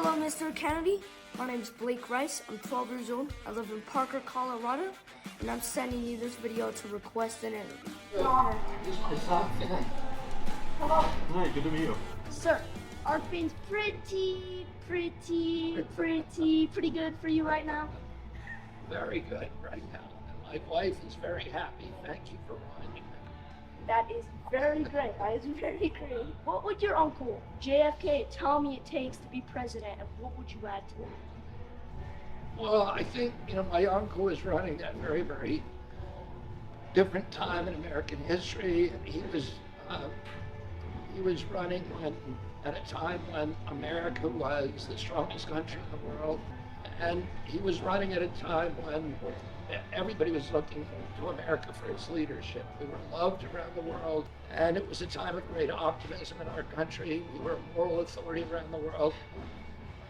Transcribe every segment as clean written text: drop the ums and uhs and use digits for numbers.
Hello, Mr. Kennedy. My name is Blake Rice. I'm 12 years old. I live in Parker, Colorado, and I'm sending you this video to request an interview. This is my son, Finn. Hello. Hi, good to meet you. Sir, are things pretty good for you right now? Very good right now. And my wife is very happy. Thank you for reminding me. That is very great. That is very great. What would your uncle, JFK, tell me it takes to be president, and what would you add to it? Well, I think, my uncle was running at a very, very different time in American history. And he was running at a time when America was the strongest country in the world. And he was running at a time when everybody was looking to America for its leadership. We were loved around the world, and it was a time of great optimism in our country. We were a moral authority around the world,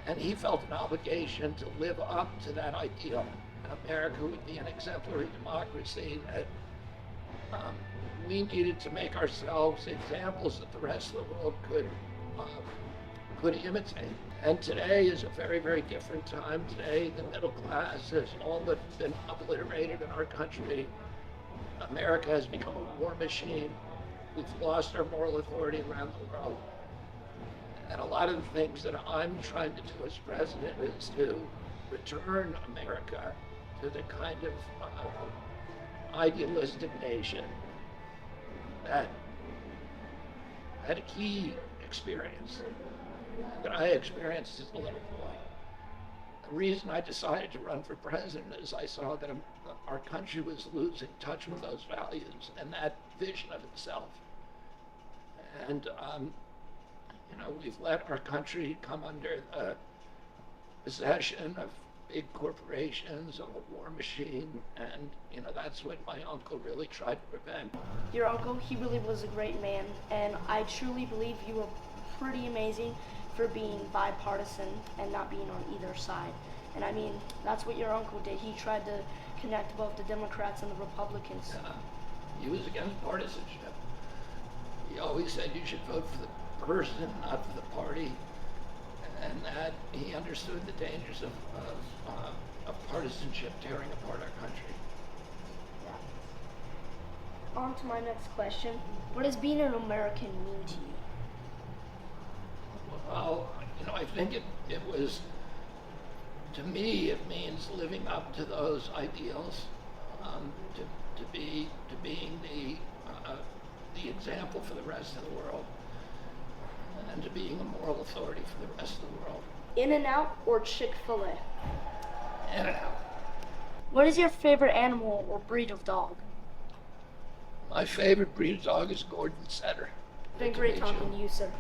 and he felt an obligation to live up to that ideal. America would be an exemplary democracy, that we needed to make ourselves examples that the rest of the world could imitate. And today is a very, very different time. Today, the middle class has all but been obliterated in our country. America has become a war machine. We've lost our moral authority around the world. And a lot of the things that I'm trying to do as president is to return America to the kind of idealistic nation that had a key experience that I experienced as a little boy. The reason I decided to run for president is I saw that our country was losing touch with those values and that vision of itself. And, we've let our country come under the possession of big corporations, of a war machine, and, that's what my uncle really tried to prevent. Your uncle, he really was a great man, and I truly believe you were pretty amazing for being bipartisan and not being on either side. And I mean, that's what your uncle did. He tried to connect both the Democrats and the Republicans. He was against partisanship. He always said you should vote for the person, not for the party, and that he understood the dangers of partisanship tearing apart our country. On to my next question. What does being an American mean to you? Well, I think it was, to me, it means living up to those ideals, to being the example for the rest of the world, and to being a moral authority for the rest of the world. In-N-Out or Chick-fil-A? In-N-Out. What is your favorite animal or breed of dog? My favorite breed of dog is Gordon Setter. Been great talking to you, sir.